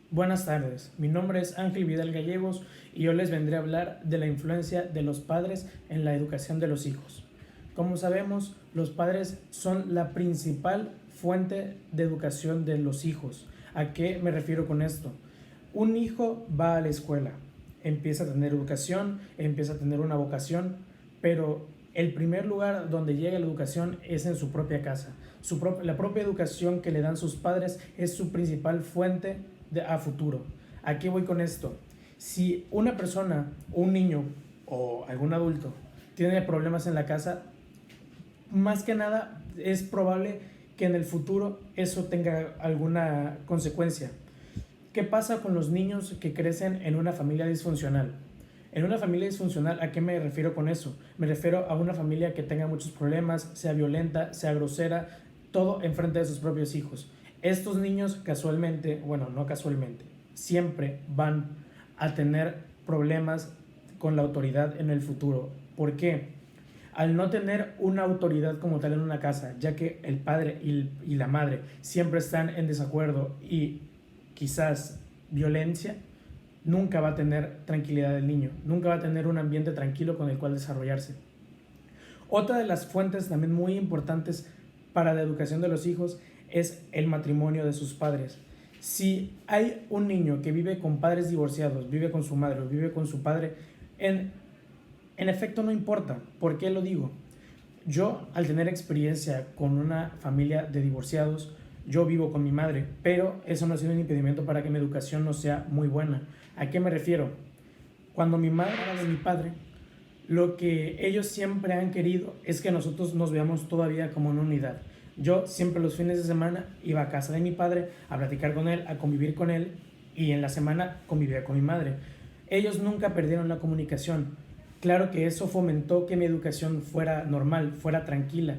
Buenas tardes, mi nombre es Ángel Vidal Gallegos y yo les vendré a hablar de la influencia de los padres en la educación de los hijos. Como sabemos, los padres son la principal fuente de educación de los hijos. ¿A qué me refiero con esto? Un hijo va a la escuela, empieza a tener educación, empieza a tener una vocación, pero el primer lugar donde llega la educación es en su propia casa. La propia educación que le dan sus padres es su principal fuente a futuro. ¿A qué voy con esto? Si una persona, un niño o algún adulto tiene problemas en la casa, más que nada es probable que en el futuro eso tenga alguna consecuencia. ¿Qué pasa con los niños que crecen en una familia disfuncional? En una familia disfuncional, ¿a qué me refiero con eso? Me refiero a una familia que tenga muchos problemas, sea violenta, sea grosera, todo enfrente de sus propios hijos. Estos niños casualmente, bueno, no casualmente, siempre van a tener problemas con la autoridad en el futuro. ¿Por qué? Al no tener una autoridad como tal en una casa, ya que el padre y la madre siempre están en desacuerdo y quizás violencia, nunca va a tener tranquilidad el niño, nunca va a tener un ambiente tranquilo con el cual desarrollarse. Otra de las fuentes también muy importantes para la educación de los hijos es el matrimonio de sus padres. Si hay un niño que vive con padres divorciados, vive con su madre o vive con su padre, en efecto no importa. ¿Por qué lo digo? Yo, al tener experiencia con una familia de divorciados, yo vivo con mi madre, pero eso no ha sido un impedimento para que mi educación no sea muy buena. ¿A qué me refiero? Cuando mi madre era de mi padre, lo que ellos siempre han querido es que nosotros nos veamos todavía como una unidad. Yo siempre los fines de semana iba a casa de mi padre a platicar con él, a convivir con él, y en la semana convivía con mi madre. Ellos nunca perdieron la comunicación. Claro que eso fomentó que mi educación fuera normal, fuera tranquila,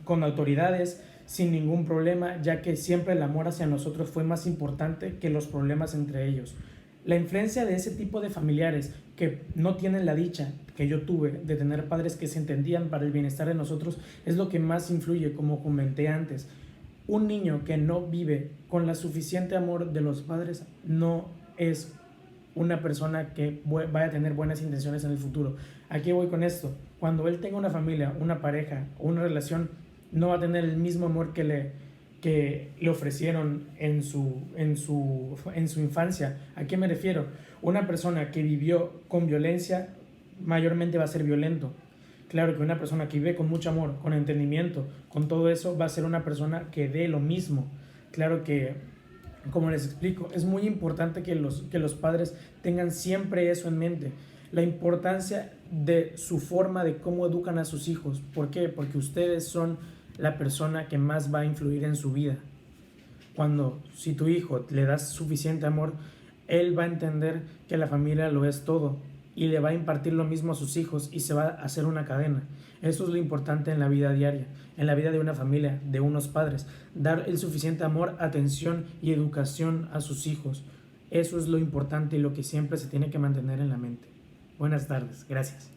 con autoridades, sin ningún problema, ya que siempre el amor hacia nosotros fue más importante que los problemas entre ellos. La influencia de ese tipo de familiares que no tienen la dicha que yo tuve de tener padres que se entendían para el bienestar de nosotros es lo que más influye, como comenté antes. Un niño que no vive con la suficiente amor de los padres no es una persona que vaya a tener buenas intenciones en el futuro. ¿A qué voy con esto? Cuando él tenga una familia, una pareja o una relación, no va a tener el mismo amor que le ofrecieron en su infancia. ¿A qué me refiero? Una persona que vivió con violencia mayormente va a ser violento. Claro que una persona que vive con mucho amor, con entendimiento, con todo eso, va a ser una persona que dé lo mismo. Claro que, como les explico, es muy importante que los padres tengan siempre eso en mente. La importancia de su forma de cómo educan a sus hijos. ¿Por qué? Porque ustedes son la persona que más va a influir en su vida. Si tu hijo le das suficiente amor, él va a entender que la familia lo es todo y le va a impartir lo mismo a sus hijos y se va a hacer una cadena. Eso es lo importante en la vida diaria, en la vida de una familia, de unos padres. Dar el suficiente amor, atención y educación a sus hijos. Eso es lo importante y lo que siempre se tiene que mantener en la mente. Buenas tardes, gracias.